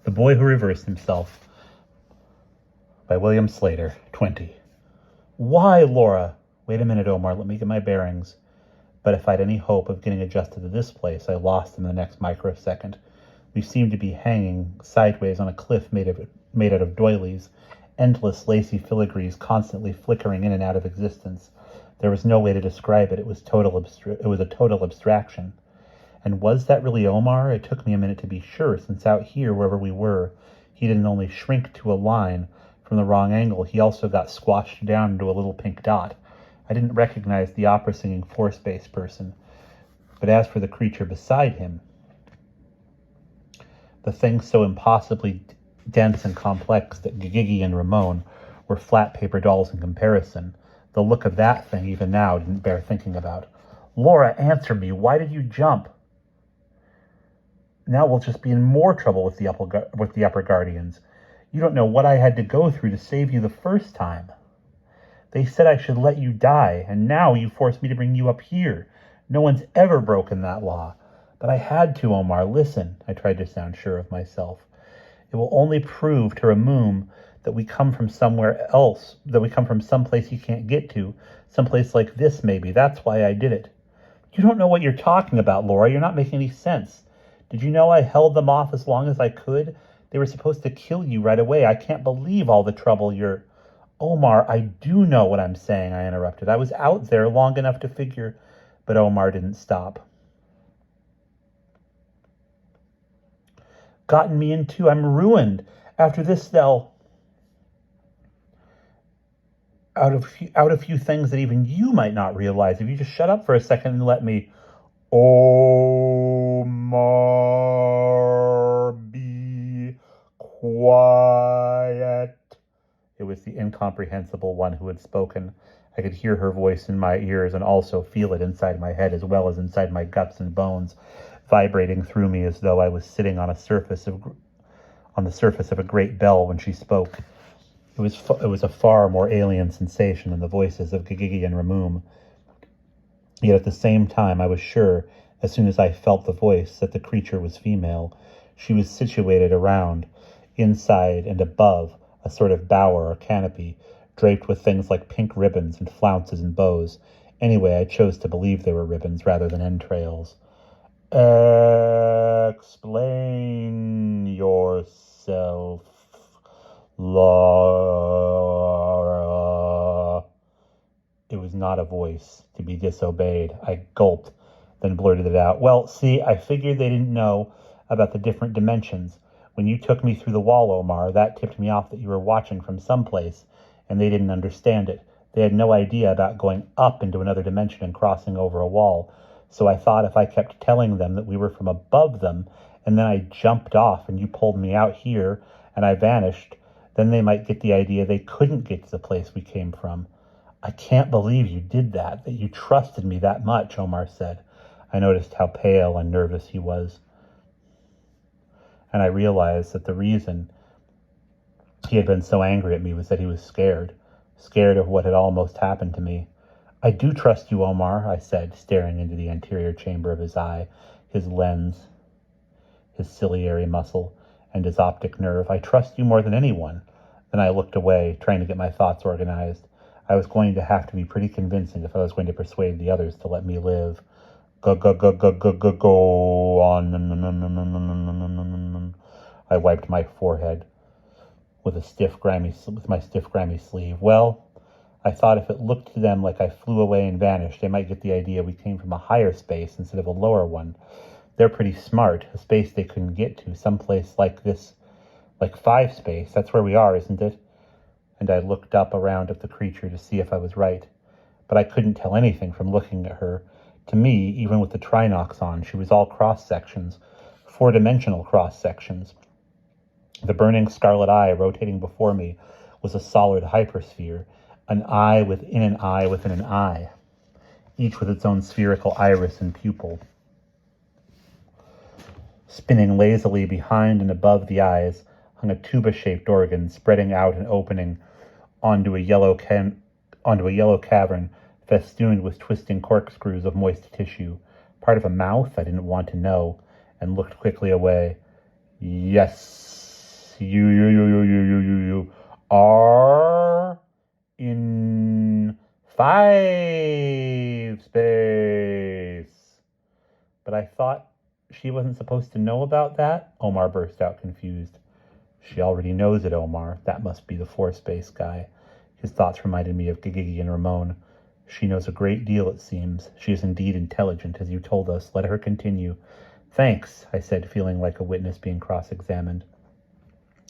The Boy Who Reversed Himself by William Sleator, 20. Why, Laura? Wait a minute, Omar, let me get my bearings. But if I'd any hope of getting adjusted to this place, I lost them in the next microsecond. We seemed to be hanging sideways on a cliff made out of doilies, endless lacy filigrees constantly flickering in and out of existence. There was no way to describe it. It was a total abstraction. And was that really Omar? It took me a minute to be sure, since out here, wherever we were, he didn't only shrink to a line from the wrong angle, he also got squashed down into a little pink dot. I didn't recognize the opera-singing force-based person. But as for the creature beside him, the thing so impossibly dense and complex that Gigi and Ramon were flat paper dolls in comparison, the look of that thing even now didn't bear thinking about. Laura, answer me. Why did you jump? Now we'll just be in more trouble with the upper guardians. You don't know what I had to go through to save you the first time. They said I should let you die, and now you forced me to bring you up here. No one's ever broken that law. But I had to, Omar. Listen, I tried to sound sure of myself. It will only prove to Ramoom that we come from somewhere else, that we come from someplace he can't get to, someplace like this maybe. That's why I did it. You don't know what you're talking about, Laura. You're not making any sense. Did you know I held them off as long as I could? They were supposed to kill you right away. I can't believe all the trouble you're... Omar, I do know what I'm saying, I interrupted. I was out there long enough to figure... But Omar didn't stop. Gotten me in too. I'm ruined. After this, they'll... Out of few things that even you might not realize. If you just shut up for a second and let me... Omar, be quiet. It was the incomprehensible one who had spoken. I could hear her voice in my ears and also feel it inside my head as well as inside my guts and bones, vibrating through me as though I was sitting on the surface of a great bell when she spoke. It was a far more alien sensation than the voices of Gigi and Ramoom. Yet at the same time, I was sure, as soon as I felt the voice, that the creature was female. She was situated around, inside and above, a sort of bower or canopy, draped with things like pink ribbons and flounces and bows. Anyway, I chose to believe they were ribbons rather than entrails. Explain yourself, Laura. It was not a voice to be disobeyed. I gulped, then blurted it out. Well, see, I figured they didn't know about the different dimensions. When you took me through the wall, Omar, that tipped me off that you were watching from someplace, and they didn't understand it. They had no idea about going up into another dimension and crossing over a wall. So I thought if I kept telling them that we were from above them, and then I jumped off and you pulled me out here, and I vanished, then they might get the idea they couldn't get to the place we came from. I can't believe you did that you trusted me that much, Omar said. I noticed how pale and nervous he was. And I realized that the reason he had been so angry at me was that he was scared of what had almost happened to me. I do trust you, Omar, I said, staring into the anterior chamber of his eye, his lens, his ciliary muscle, and his optic nerve. I trust you more than anyone. Then I looked away, trying to get my thoughts organized. I was going to have to be pretty convincing if I was going to persuade the others to let me live. Go on. I wiped my forehead with my stiff, grimy sleeve. Well, I thought if it looked to them like I flew away and vanished, they might get the idea we came from a higher space instead of a lower one. They're pretty smart, a space they couldn't get to, someplace like this, like 5 space. That's where we are, isn't it? And I looked up around at the creature to see if I was right. But I couldn't tell anything from looking at her. To me, even with the trinox on, she was all cross-sections, 4-dimensional cross-sections. The burning scarlet eye rotating before me was a solid hypersphere, an eye within an eye within an eye, each with its own spherical iris and pupil. Spinning lazily behind and above the eyes hung a tuba-shaped organ spreading out and opening onto a yellow cavern festooned with twisting corkscrews of moist tissue. Part of a mouth? I didn't want to know, and looked quickly away. Yes, You are in 5 space. But I thought she wasn't supposed to know about that? Omar burst out, confused. She already knows it, Omar. That must be the 4-space guy. His thoughts reminded me of Gigigi and Ramon. She knows a great deal, it seems. She is indeed intelligent, as you told us. Let her continue. Thanks, I said, feeling like a witness being cross-examined.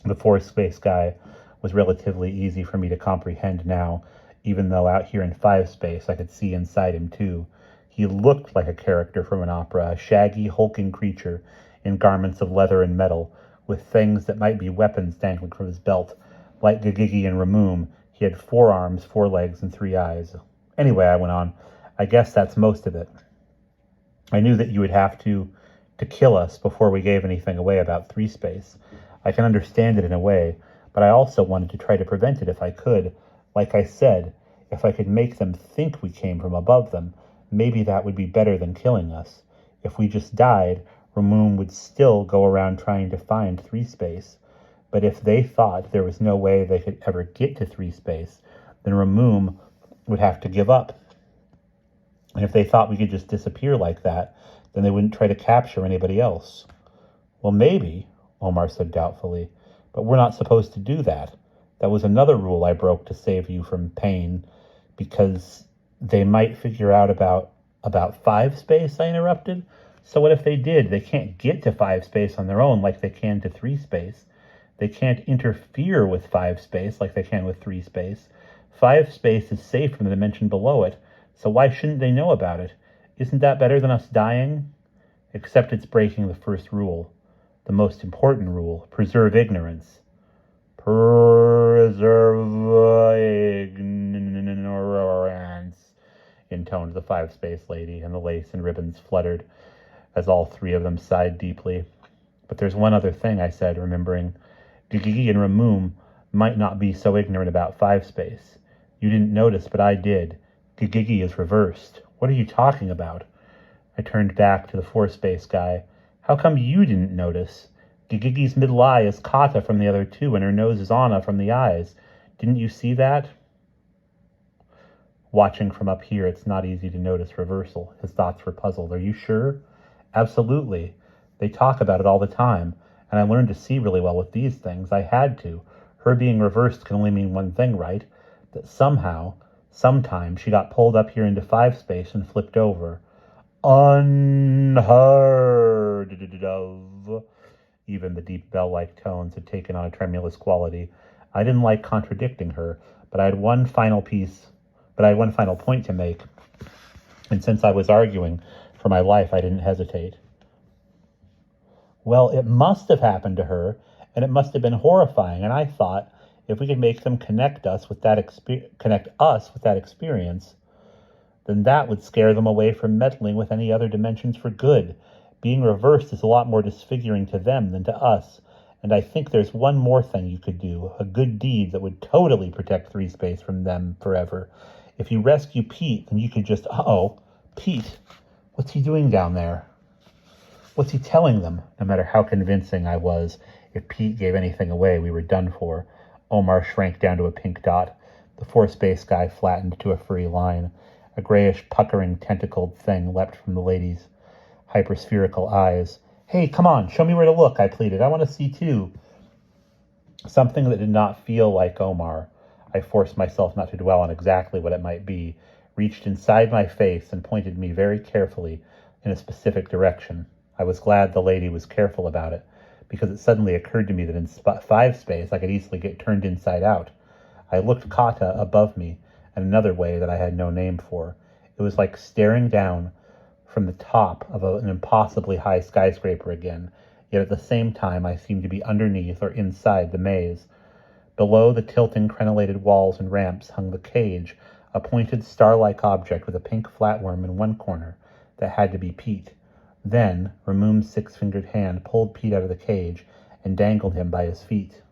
The 4-space guy was relatively easy for me to comprehend now, even though out here in 5-space I could see inside him too. He looked like a character from an opera, a shaggy, hulking creature in garments of leather and metal, with things that might be weapons dangling from his belt. Like Gigigi and Ramoom, he had 4 arms, 4 legs, and 3 eyes. Anyway, I went on, I guess that's most of it. I knew that you would have to kill us before we gave anything away about 3-space. I can understand it in a way, but I also wanted to try to prevent it if I could. Like I said, if I could make them think we came from above them, maybe that would be better than killing us. If we just died, Ramoom would still go around trying to find 3-space. But if they thought there was no way they could ever get to 3-space, then Ramoom would have to give up. And if they thought we could just disappear like that, then they wouldn't try to capture anybody else. Well, maybe, Omar said doubtfully, but we're not supposed to do that. That was another rule I broke to save you from pain, because they might figure out about 5-space, I interrupted. So what if they did? They can't get to 5-space on their own like they can to 3-space. They can't interfere with 5-space like they can with 3-space. 5-space is safe from the dimension below it, so why shouldn't they know about it? Isn't that better than us dying? Except it's breaking the first rule. The most important rule. Preserve ignorance. Preserve ignorance, intoned the 5-space lady, and the lace and ribbons fluttered as all 3 of them sighed deeply. But there's one other thing, I said, remembering. Gigigi and Ramoom might not be so ignorant about 5-space. You didn't notice, but I did. Gigigi is reversed. What are you talking about? I turned back to the 4-space guy. How come you didn't notice? Gigigi's middle eye is Kata from the other 2, and her nose is Anna from the eyes. Didn't you see that? Watching from up here, it's not easy to notice reversal. His thoughts were puzzled. Are you sure? Absolutely. They talk about it all the time, and I learned to see really well with these things. I had to. Her being reversed can only mean one thing, right? That somehow, sometime, she got pulled up here into 5-space and flipped over. Unheard of. Even the deep bell-like tones had taken on a tremulous quality. I didn't like contradicting her, but I had one final point to make. And since I was arguing for my life, I didn't hesitate. Well, it must have happened to her, and it must have been horrifying, and I thought if we could make them connect us with that experience, then that would scare them away from meddling with any other dimensions for good. Being reversed is a lot more disfiguring to them than to us, and I think there's one more thing you could do, a good deed that would totally protect 3-space from them forever. If you rescue Pete, then you could just... Pete, what's he doing down there? What's he telling them? No matter how convincing I was, if Pete gave anything away, we were done for. Omar shrank down to a pink dot. The 4-space guy flattened to a furry line. A grayish, puckering, tentacled thing leapt from the lady's hyperspherical eyes. Hey, come on, show me where to look, I pleaded. I want to see too. Something that did not feel like Omar, I forced myself not to dwell on exactly what it might be, reached inside my face and pointed me very carefully in a specific direction. I was glad the lady was careful about it, because it suddenly occurred to me that in 5-space I could easily get turned inside out. I looked Kata above me in another way that I had no name for. It was like staring down from the top of an impossibly high skyscraper again, yet at the same time I seemed to be underneath or inside the maze. Below the tilting crenellated walls and ramps hung the cage, a pointed star-like object with a pink flatworm in one corner that had to be Pete. Then, Ramoom's 6-fingered hand pulled Pete out of the cage and dangled him by his feet.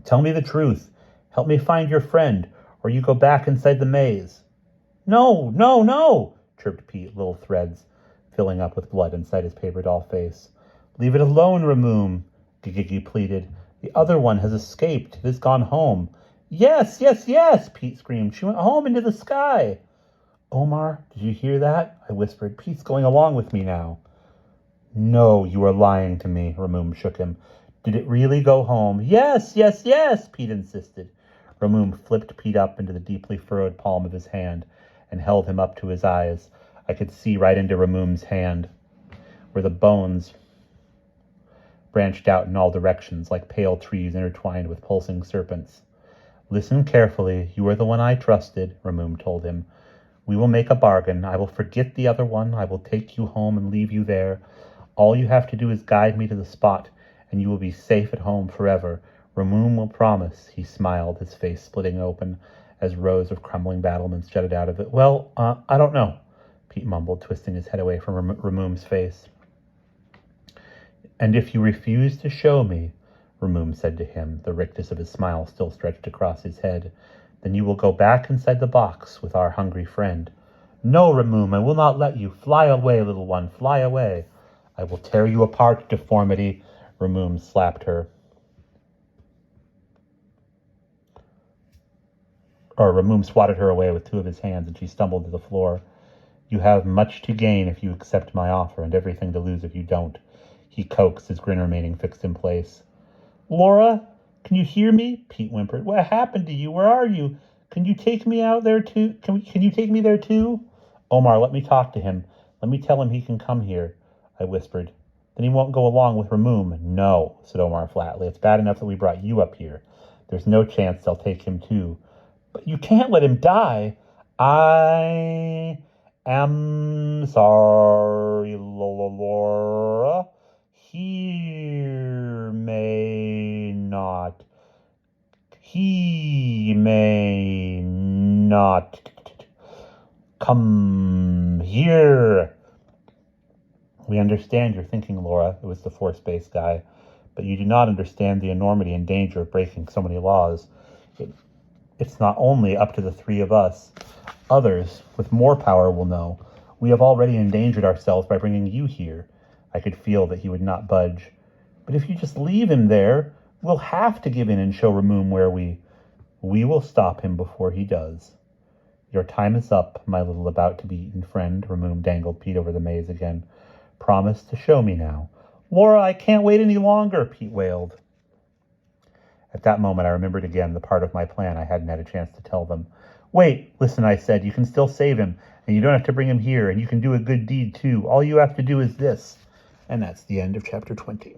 Tell me the truth. Help me find your friend, or you go back inside the maze. No, no, no, chirped Pete, little threads filling up with blood inside his paper doll face. Leave it alone, Ramoom, Gigi pleaded. The other one has escaped. It has gone home. Yes, yes, yes, Pete screamed. She went home into the sky. Omar, did you hear that? I whispered. Pete's going along with me now. No, you are lying to me, Ramoom shook him. Did it really go home? Yes, yes, yes, Pete insisted. Ramoom flipped Pete up into the deeply furrowed palm of his hand and held him up to his eyes. I could see right into Ramoom's hand, where the bones branched out in all directions like pale trees intertwined with pulsing serpents. Listen carefully. You are the one I trusted, Ramoom told him. We will make a bargain. I will forget the other one. I will take you home and leave you there. All you have to do is guide me to the spot, and you will be safe at home forever. Ramoom will promise, he smiled, his face splitting open as rows of crumbling battlements jutted out of it. Well, I don't know, Pete mumbled, twisting his head away from Ramoom's face. And if you refuse to show me, Ramoom said to him, the rictus of his smile still stretched across his head, then you will go back inside the box with our hungry friend. No, Ramoom, I will not let you. Fly away, little one, fly away. I will tear you apart, deformity. Ramoom slapped her. Ramoom swatted her away with two of his hands, and she stumbled to the floor. You have much to gain if you accept my offer, and everything to lose if you don't, he coaxed, his grin remaining fixed in place. Laura, can you hear me? Pete whimpered. What happened to you? Where are you? Can you take me out there too? Can you take me there too? Omar, let me talk to him. Let me tell him he can come here, I whispered. Then he won't go along with Ramoom. No, said Omar flatly. It's bad enough that we brought you up here. There's no chance they'll take him too. But you can't let him die. I am sorry, Laura. He may not come here. We understand your thinking, Laura. It was the force-based guy. But you do not understand the enormity and danger of breaking so many laws. It's not only up to the three of us. Others, with more power, will know. We have already endangered ourselves by bringing you here. I could feel that he would not budge. But if you just leave him there, we'll have to give in and show Ramoom where we will stop him before he does. Your time is up, my little about-to-be-eaten friend, Ramoom dangled Pete over the maze again. Promise to show me now. Laura, I can't wait any longer, Pete wailed. At that moment, I remembered again the part of my plan I hadn't had a chance to tell them. Wait, listen, I said, you can still save him, and you don't have to bring him here, and you can do a good deed, too. All you have to do is this. And that's the end of chapter 20.